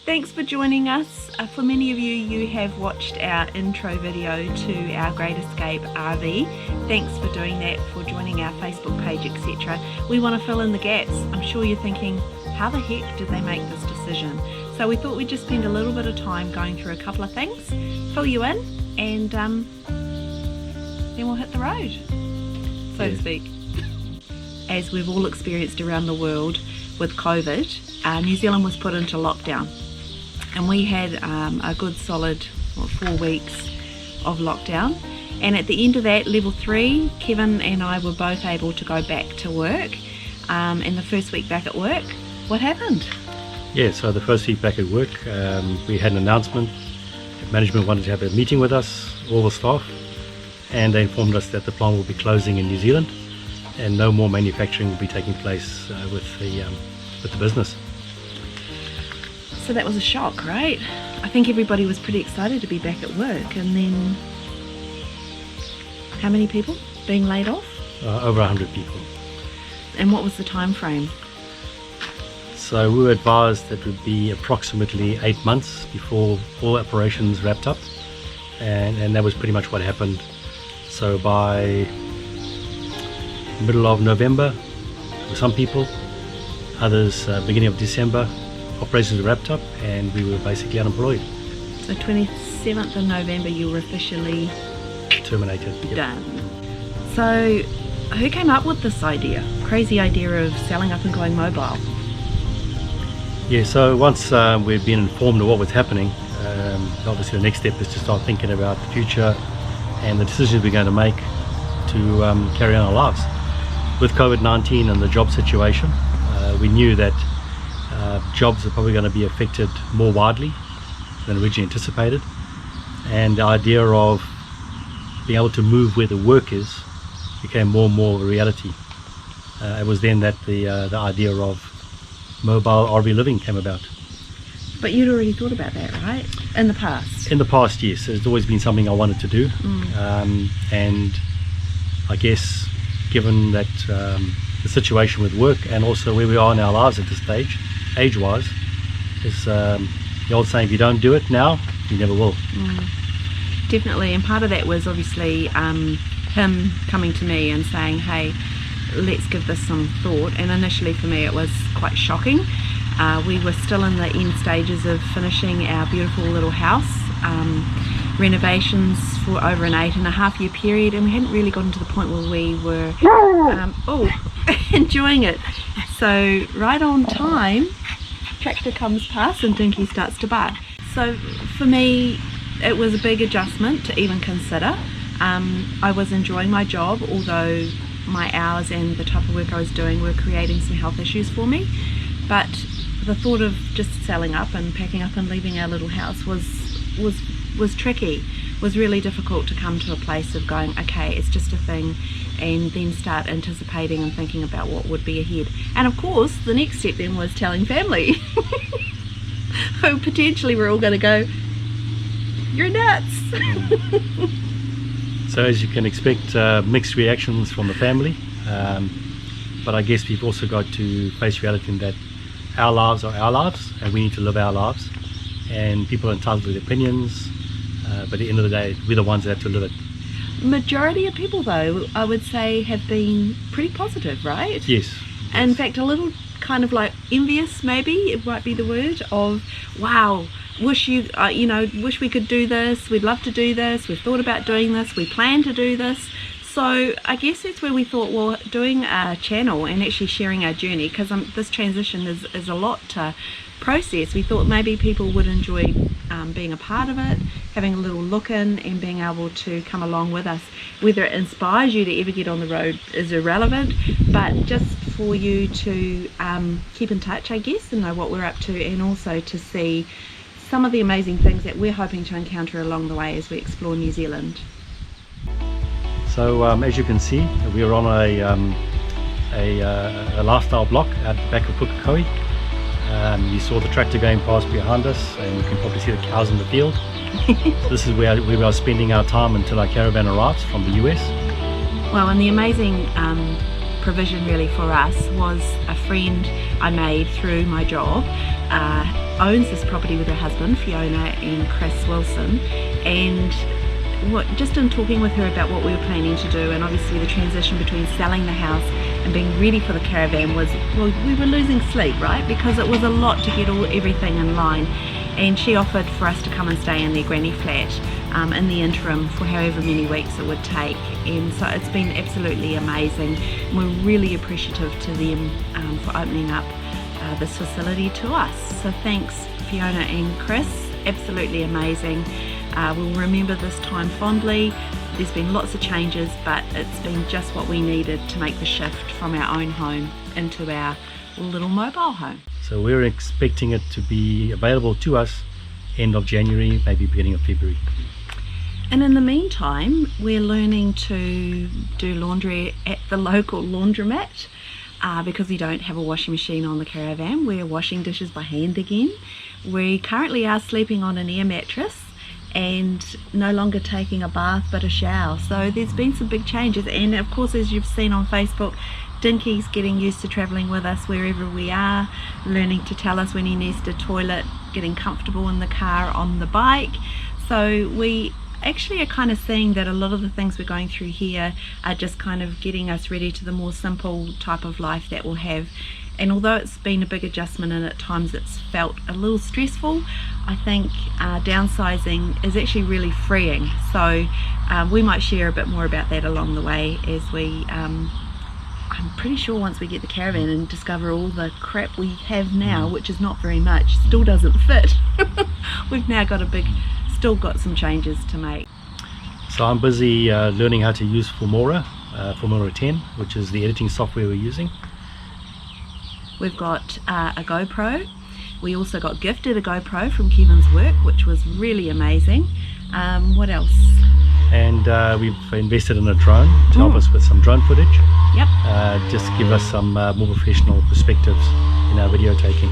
Thanks for joining us. For many of you, you have watched our intro video to our Great Escape RV. Thanks for doing that, for joining our Facebook page, etc. We want to fill in the gaps. I'm sure you're thinking, how the heck did they make this decision? So we thought we'd just spend a little bit of time going through a couple of things, fill you in, and then we'll hit the road, so to speak. As we've all experienced around the world with COVID, New Zealand was put into lockdown. And we had a good solid 4 weeks of lockdown, and at the end of that, level 3, Kevin and I were both able to go back to work. And the first week back at work, what happened? Yeah, so the first week back at work, we had an announcement. Management wanted to have a meeting with us, all the staff, and they informed us that the plant will be closing in New Zealand and no more manufacturing will be taking place with the business. So that was a shock, right? I think everybody was pretty excited to be back at work, and then how many people being laid off? Over 100 people. And what was the time frame? So we were advised that it would be approximately 8 months before all operations wrapped up, and that was pretty much what happened. So by middle of November for some people, others beginning of December, operations were wrapped up and we were basically unemployed. So 27th of November you were officially terminated. Yep. Done. So who came up with this idea, crazy idea of selling up and going mobile? Yeah, so once we'd been informed of what was happening, obviously the next step is to start thinking about the future and the decisions we're going to make to carry on our lives. With COVID-19 and the job situation, we knew that jobs are probably going to be affected more widely than originally anticipated, and the idea of being able to move where the work is became more and more of a reality. It was then that the idea of mobile RV living came about. But you'd already thought about that, right? In the past? In the past, yes. It's always been something I wanted to do. And I guess given that the situation with work and also where we are in our lives at this stage, age-wise, is the old saying, if you don't do it now, you never will. Definitely, and part of that was obviously him coming to me and saying, hey, let's give this some thought. And initially for me it was quite shocking. We were still in the end stages of finishing our beautiful little house, renovations for over an 8.5 year period, and we hadn't really gotten to the point where we were enjoying it. So right on time, tractor comes past and Dinky starts to bark. So for me it was a big adjustment to even consider. I was enjoying my job, although my hours and the type of work I was doing were creating some health issues for me. But the thought of just selling up and packing up and leaving our little house was tricky, was really difficult to come to a place of going, okay, it's just a thing, and then start anticipating and thinking about what would be ahead. And of course the next step then was telling family who potentially were all going to go, you're nuts. So as you can expect, mixed reactions from the family, but I guess we've also got to face reality in that our lives are our lives and we need to live our lives, and people are entitled to their opinions, but at the end of the day we're the ones that have to live it. Majority of people though, I would say, have been pretty positive, right? Yes. In fact, a little kind of like envious, maybe it might be the word, of wow, wish wish we could do this, we'd love to do this, we've thought about doing this, we plan to do this. So I guess that's where we thought, well, doing a channel and actually sharing our journey, because this transition is a lot to process. We thought maybe people would enjoy being a part of it, having a little look in and being able to come along with us. Whether it inspires you to ever get on the road is irrelevant, but just for you to keep in touch, I guess, and know what we're up to, and also to see some of the amazing things that we're hoping to encounter along the way as we explore New Zealand. So as you can see, we are on a lifestyle block at the back of Pukekohe. You saw the tractor going past behind us, and you can probably see the cows in the field. So this is where we are spending our time until our caravan arrives from the US. Well, and the amazing provision really for us was a friend I made through my job owns this property with her husband, Fiona and Chris Wilson, and just in talking with her about what we were planning to do, and obviously the transition between selling the house and being ready for the caravan was, well, we were losing sleep, right? Because it was a lot to get everything in line. And she offered for us to come and stay in their granny flat in the interim for however many weeks it would take. And so it's been absolutely amazing. We're really appreciative to them for opening up this facility to us. So thanks, Fiona and Chris, absolutely amazing. We'll remember this time fondly. There's been lots of changes, but it's been just what we needed to make the shift from our own home into our little mobile home. So we're expecting it to be available to us end of January, maybe beginning of February. And in the meantime, we're learning to do laundry at the local laundromat because we don't have a washing machine on the caravan. We're washing dishes by hand again. We currently are sleeping on an air mattress and no longer taking a bath but a shower. So there's been some big changes, and of course, as you've seen on Facebook, Dinky's getting used to travelling with us wherever we are, learning to tell us when he needs to toilet, getting comfortable in the car, on the bike. So we actually are kind of seeing that a lot of the things we're going through here are just kind of getting us ready to the more simple type of life that we'll have. And although it's been a big adjustment and at times it's felt a little stressful, I think downsizing is actually really freeing. So we might share a bit more about that along the way as we I'm pretty sure once we get the caravan and discover all the crap we have now, which is not very much, still doesn't fit. We've now got still got some changes to make. So I'm busy learning how to use Filmora 10, which is the editing software we're using. We've got a GoPro. We also got gifted a GoPro from Kevin's work, which was really amazing. What else? And we've invested in a drone to help us with some drone footage. Yep. Just give us some more professional perspectives in our video taking.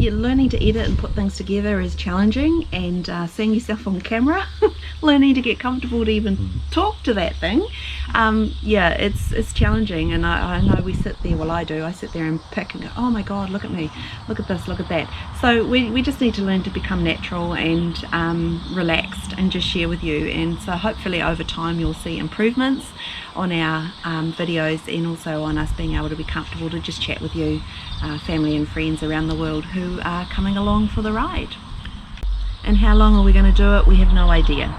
Learning to edit and put things together is challenging, and seeing yourself on camera, learning to get comfortable to even talk to that thing, it's challenging. And I know we sit there, well I do, I sit there and pick and go, oh my god, look at me, look at this, look at that. So we just need to learn to become natural and relaxed and just share with you. And so hopefully over time you'll see improvements on our videos, and also on us being able to be comfortable to just chat with you, family and friends around the world who are coming along for the ride. And how long are we going to do it? We have no idea.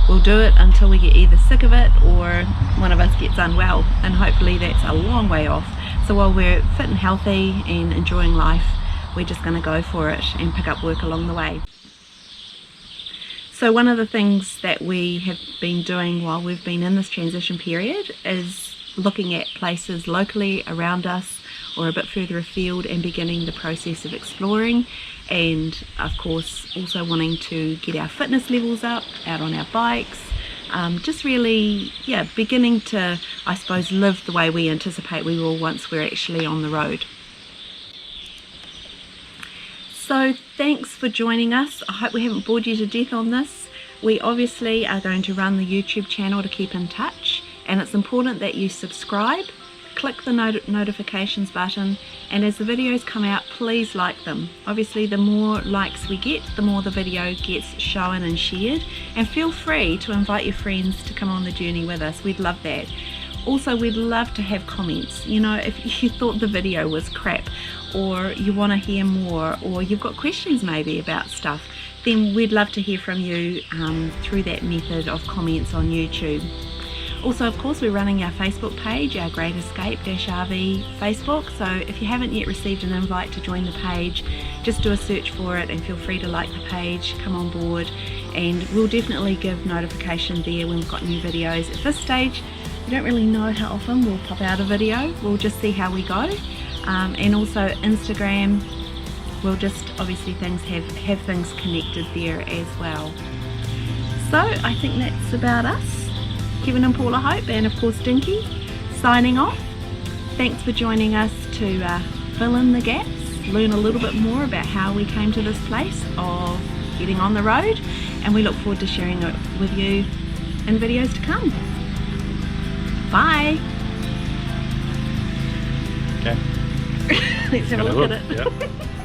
We'll do it until we get either sick of it or one of us gets unwell, and hopefully that's a long way off. So while we're fit and healthy and enjoying life, we're just going to go for it and pick up work along the way. So one of the things that we have been doing while we've been in this transition period is looking at places locally around us or a bit further afield and beginning the process of exploring, and of course also wanting to get our fitness levels up, out on our bikes, just really beginning to, I suppose, live the way we anticipate we will once we're actually on the road. So thanks for joining us. I hope we haven't bored you to death on this. We obviously are going to run the YouTube channel to keep in touch, and it's important that you subscribe, click the notifications button, and as the videos come out, please like them. Obviously the more likes we get, the more the video gets shown and shared, and feel free to invite your friends to come on the journey with us. We'd love that. Also, we'd love to have comments. You know, if you thought the video was crap, or you want to hear more, or you've got questions maybe about stuff, then we'd love to hear from you through that method of comments on YouTube. Also, of course, we're running our Facebook page, our Great Escape-RV Facebook, so if you haven't yet received an invite to join the page, just do a search for it and feel free to like the page, come on board, and we'll definitely give notification there when we've got new videos. At this stage, we don't really know how often we'll pop out a video. We'll just see how we go. And also Instagram, we'll just obviously have things connected there as well. So I think that's about us. Kevin and Paula Hope, and of course Dinky, signing off. Thanks for joining us to fill in the gaps, learn a little bit more about how we came to this place of getting on the road, and we look forward to sharing it with you in videos to come. Bye. Okay. Let's have a look at it. Yeah.